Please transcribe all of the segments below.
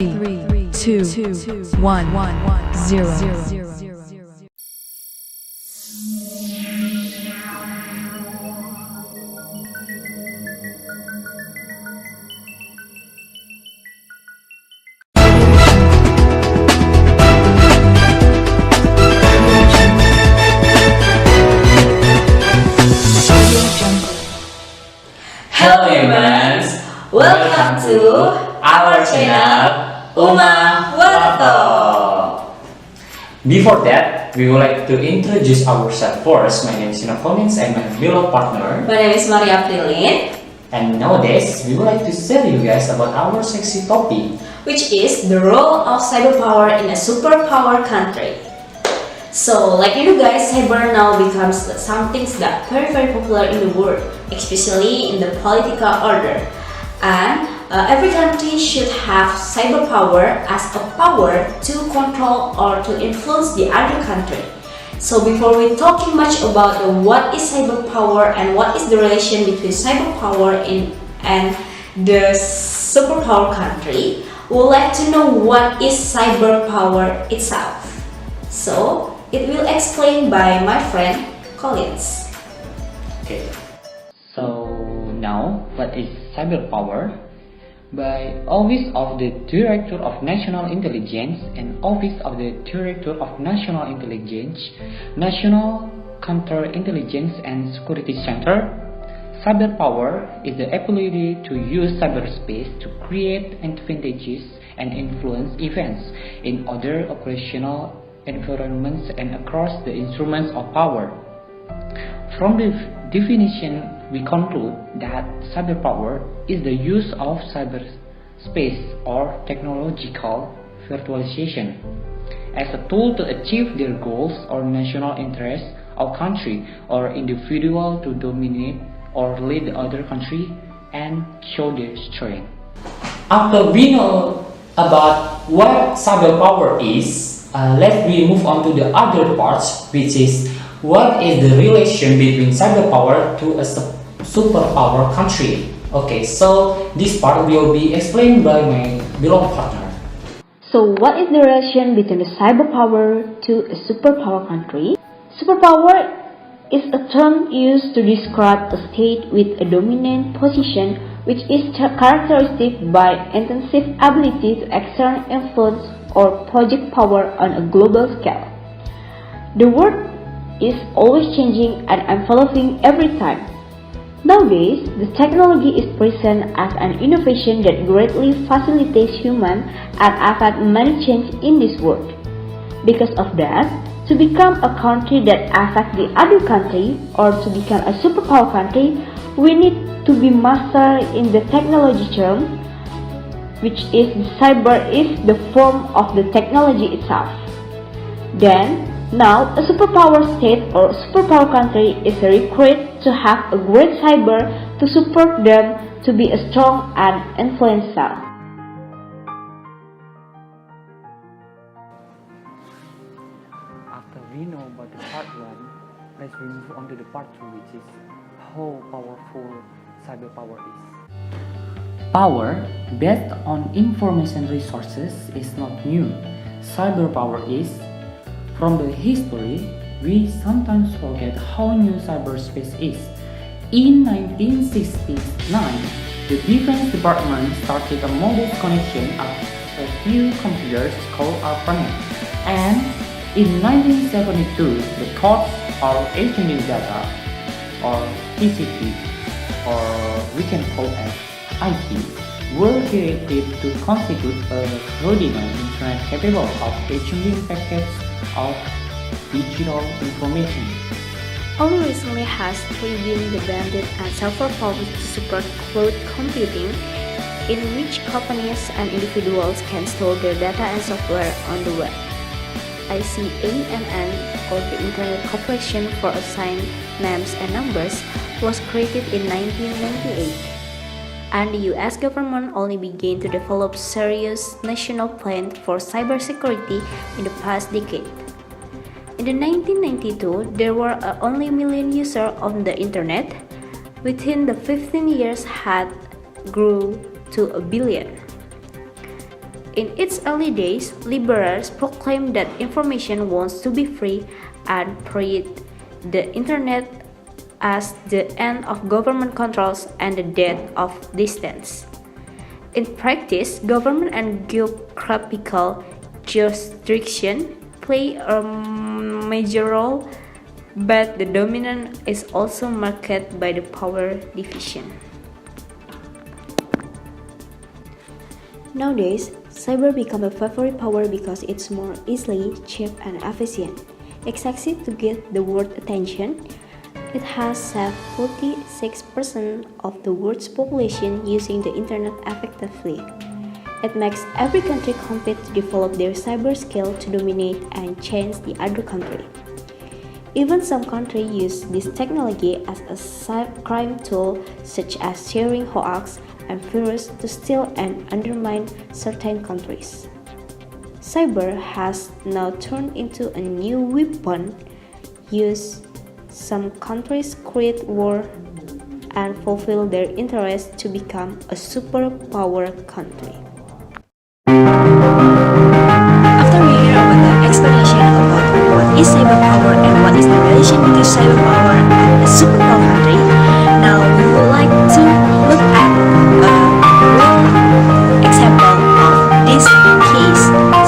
3, 2, 1, 0. Hello humans, welcome to our channel oemah warta. Before that, we would like to introduce ourselves first. My name is Sina Collins and my beloved partner. My name is Maria Prilin, And nowadays, we would like to tell you guys about our sexy topic, which is the role of cyberpower in a superpower country. So, like you know guys, cyber now becomes something that very popular in the world, especially in the political order. And every country should have cyberpower as a power to control or to influence the other country. So before we talking much about what is cyberpower and what is the relation between cyberpower and the superpower country, we would like to know what is cyberpower itself. So it will explain by my friend Collins. Okay. So now, what is cyberpower? By Office of the Director of National Intelligence and Office of the Director of National Intelligence, National Counterintelligence and Security Center, cyberpower is the ability to use cyberspace to create advantages and influence events in other operational environments and across the instruments of power. From the definition, we conclude that cyberpower is the use of cyberspace or technological virtualization as a tool to achieve their goals or national interests of country or individual to dominate or lead the other country and show their strength. After we know about what cyberpower is, let's move on to the other parts, which is what is the relation between cyberpower to a superpower country. Okay, so this part will be explained by my beloved partner. So what is the relation between the cyberpower to a superpower country? Superpower is a term used to describe a state with a dominant position which is characteristic by intensive ability to exert influence or project power on a global scale. The word is always changing and evolving every time. Nowadays, the technology is present as an innovation that greatly facilitates human and affects many changes in this world. Because of that, to become a country that affects the other country or to become a superpower country, we need to be master in the technology term, which is cyber is the form of the technology itself. Then, now a superpower state or superpower country is required to have a great cyber to support them to be a strong and influential. After we know about the part 1, let's move on to the part 2, which is how powerful cyberpower is. Power based on information resources is not new. Cyberpower is. From the history, we sometimes forget how new cyberspace is. In 1969, the Defense Department started a modest connection of a few computers called ARPANET. And in 1972, the Codes of Exchange Data, or TCP, or we can call it IT, were created to constitute a rudimentary internet capable of exchanging packets of digital information. Only recently has 3 been banded and several programs to support cloud computing, in which companies and individuals can store their data and software on the web. ICANN, or the Internet Corporation for Assigned Names and Numbers, was created in 1998. And the US government only began to develop serious national plan for cybersecurity in the past decade. In the 1992, there were only a million users on the internet. Within the 15 years had grew to a billion. In its early days, liberals proclaimed that information wants to be free and prayed the internet as the end of government controls and the death of distance. In practice, government and geographical jurisdiction play a major role, but the dominant is also marked by the power division. Nowadays, cyber become a favorite power because it's more easily, cheap, and efficient. Exactly to get the world attention, it has saved 46% of the world's population using the internet effectively. It makes every country compete to develop their cyber skill to dominate and change the other country. Even some countries use this technology as a crime tool, such as sharing hoax and virus to steal and undermine certain countries. Cyber has now turned into a new weapon used. Some countries create war and fulfill their interests to become a superpower country. After we hear about the explanation about what is cyberpower and what is the relation between cyberpower and a superpower country, now we would like to look at a real example of this case.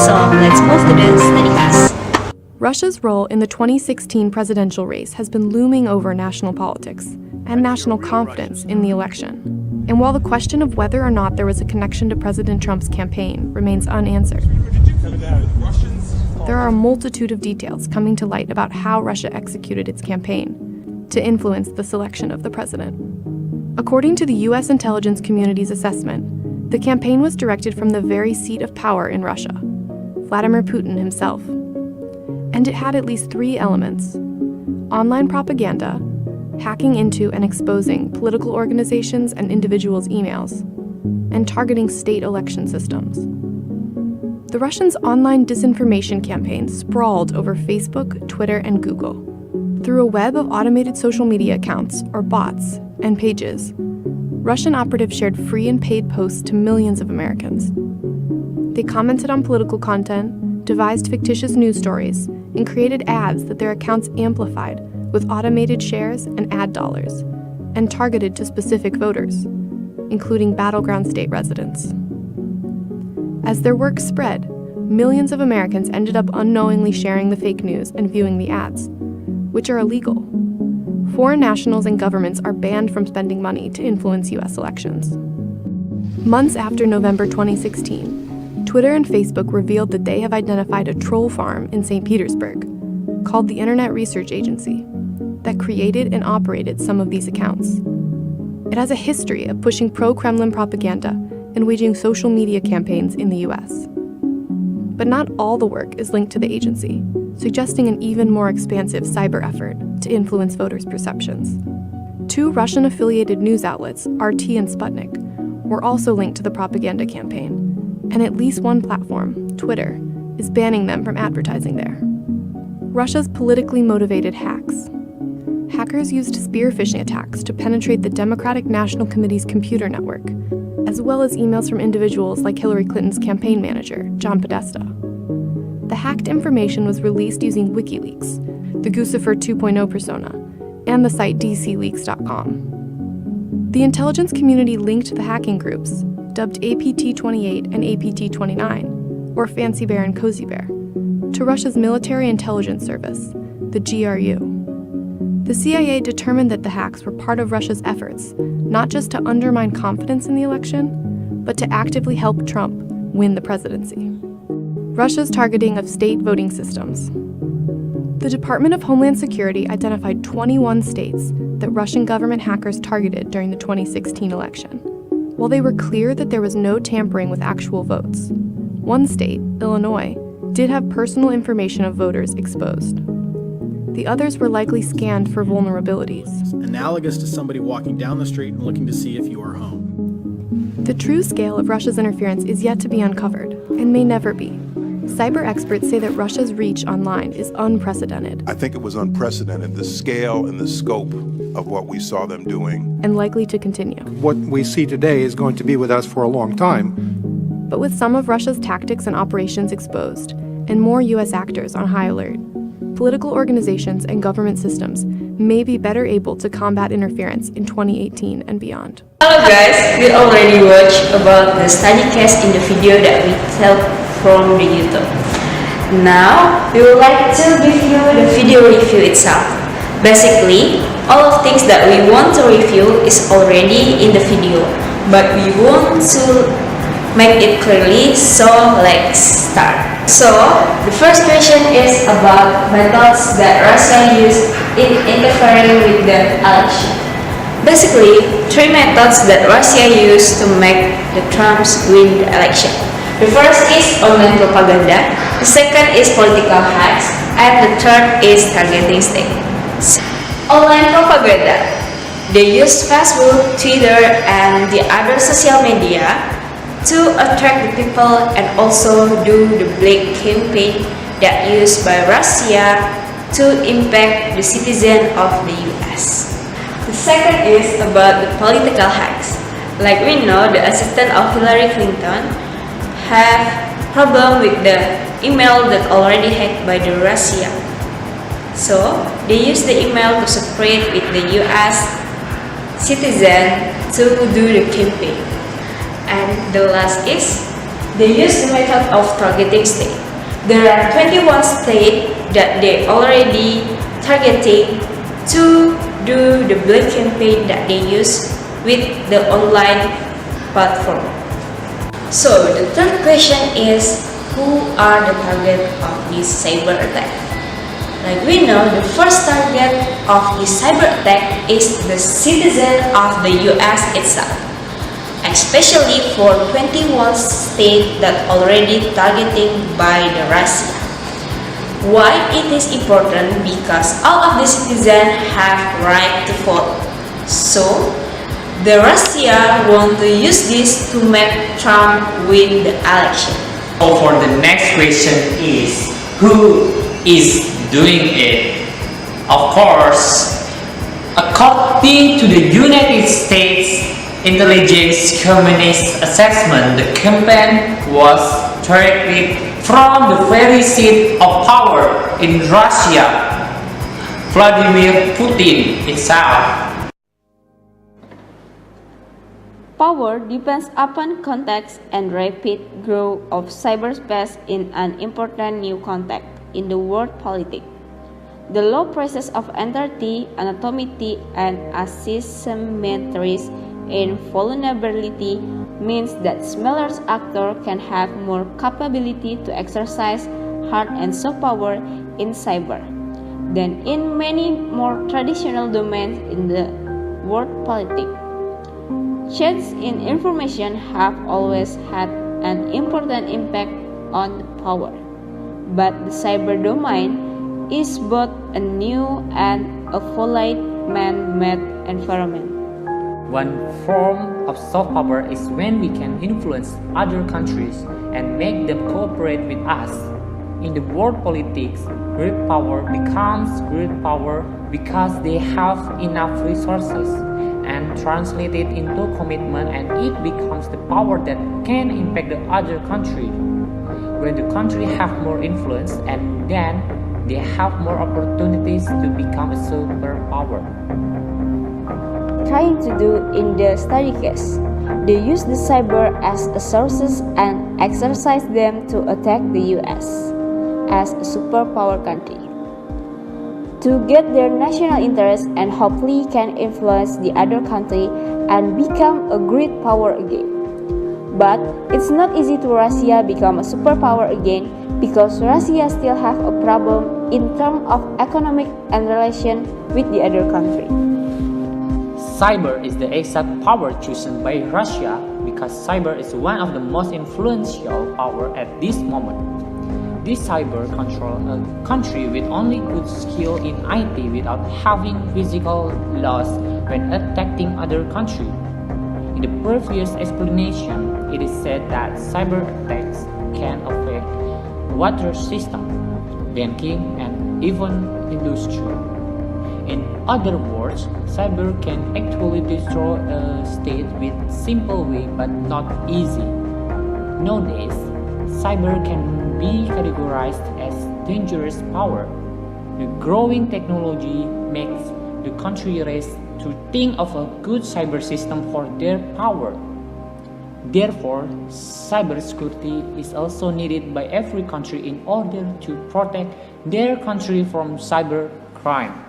So let's move to the study case. Russia's role in the 2016 presidential race has been looming over national politics and national confidence in the election. And while the question of whether or not there was a connection to President Trump's campaign remains unanswered, there are a multitude of details coming to light about how Russia executed its campaign to influence the selection of the president. According to the U.S. intelligence community's assessment, the campaign was directed from the very seat of power in Russia, Vladimir Putin himself. And it had at least three elements: online propaganda, hacking into and exposing political organizations and individuals' emails, and targeting state election systems. The Russians' online disinformation campaign sprawled over Facebook, Twitter, and Google. Through a web of automated social media accounts, or bots, and pages, Russian operatives shared free and paid posts to millions of Americans. They commented on political content, devised fictitious news stories, and created ads that their accounts amplified with automated shares and ad dollars, and targeted to specific voters, including battleground state residents. As their work spread, millions of Americans ended up unknowingly sharing the fake news and viewing the ads, which are illegal. Foreign nationals and governments are banned from spending money to influence U.S. elections. Months after November 2016, Twitter and Facebook revealed that they have identified a troll farm in St. Petersburg, called the Internet Research Agency, that created and operated some of these accounts. It has a history of pushing pro-Kremlin propaganda and waging social media campaigns in the US. But not all the work is linked to the agency, suggesting an even more expansive cyber effort to influence voters' perceptions. Two Russian-affiliated news outlets, RT and Sputnik, were also linked to the propaganda campaign, and at least one platform, Twitter, is banning them from advertising there. Russia's politically motivated hacks. Hackers used spear phishing attacks to penetrate the Democratic National Committee's computer network, as well as emails from individuals like Hillary Clinton's campaign manager, John Podesta. The hacked information was released using WikiLeaks, the Guccifer 2.0 persona, and the site dcleaks.com. The intelligence community linked the hacking groups, dubbed APT-28 and APT-29, or Fancy Bear and Cozy Bear, to Russia's military intelligence service, the GRU. The CIA determined that the hacks were part of Russia's efforts, not just to undermine confidence in the election, but to actively help Trump win the presidency. Russia's targeting of state voting systems. The Department of Homeland Security identified 21 states that Russian government hackers targeted during the 2016 election. While they were clear that there was no tampering with actual votes, one state, Illinois, did have personal information of voters exposed. The others were likely scanned for vulnerabilities. Analogous to somebody walking down the street and looking to see if you are home. The true scale of Russia's interference is yet to be uncovered, and may never be. Cyber experts say that Russia's reach online is unprecedented. I think it was unprecedented, the scale and the scope of what we saw them doing. And likely to continue. What we see today is going to be with us for a long time. But with some of Russia's tactics and operations exposed, and more US actors on high alert, political organizations and government systems may be better able to combat interference in 2018 and beyond. Hello guys, we already watched about the study case in the video that we took from the YouTube. Now, we would like to give you the video review itself. Basically, all of things that we want to review is already in the video, but we want to make it clearly, so let's start. So, the first question is about methods that Russia used in interfering with the election. Basically, three methods that Russia used to make the Trumps win the election. The first is online propaganda, the second is political hacks, and the third is targeting states. Online propaganda. They use Facebook, Twitter, and the other social media to attract the people and also do the black campaign that used by Russia to impact the citizen of the US. The second is about the political hacks. Like we know, the assistant of Hillary Clinton have problem with the email that already hacked by the Russia. So they use the email to spread with the US citizen to do the campaign. And the last is, they use the method of targeting state. There are 21 states that they already targeting to do the black campaign that they use with the online platform. So the third question is, who are the target of this cyber attack? Like we know, the first target of this cyber attack is the citizen of the US itself, especially for 21 states that already targeting by the Russia. Why it is important? Because all of the citizens have right to vote. So, the Russia want to use this to make Trump win the election. So for the next question is, who is doing it? Of course, according to the United States Intelligence Community's assessment, the campaign was directed from the very seat of power in Russia, Vladimir Putin himself. Power depends upon context and rapid growth of cyberspace in an important new context in the world politics. The low prices of entity, anonymity, and asymmetries in vulnerability means that smaller actors can have more capability to exercise hard and soft power in cyber than in many more traditional domains in the world politics. Changes in information have always had an important impact on power, but the cyber domain is both a new and a volatile man-made environment. One form of soft power is when we can influence other countries and make them cooperate with us. In the world politics, great power becomes great power because they have enough resources and translate it into commitment, and it becomes the power that can impact the other country. When the country have more influence, and then they have more opportunities to become a superpower. Trying to do in the study case, they use the cyber as a sources and exercise them to attack the US as a superpower country, to get their national interest and hopefully can influence the other country and become a great power again. But it's not easy to Russia become a superpower again because Russia still have a problem in terms of economic and relation with the other country. Cyber is the exact power chosen by Russia because cyber is one of the most influential power at this moment. This cyber control a country with only good skill in IT without having physical loss when attacking other country. In the previous explanation, it is said that cyber attacks can affect water system, banking, and even industry. In other words, cyber can actually destroy a state with simple way but not easy. Nowadays, cyber can be categorized as dangerous power. The growing technology makes the country race to think of a good cyber system for their power. Therefore, cybersecurity is also needed by every country in order to protect their country from cyber crime.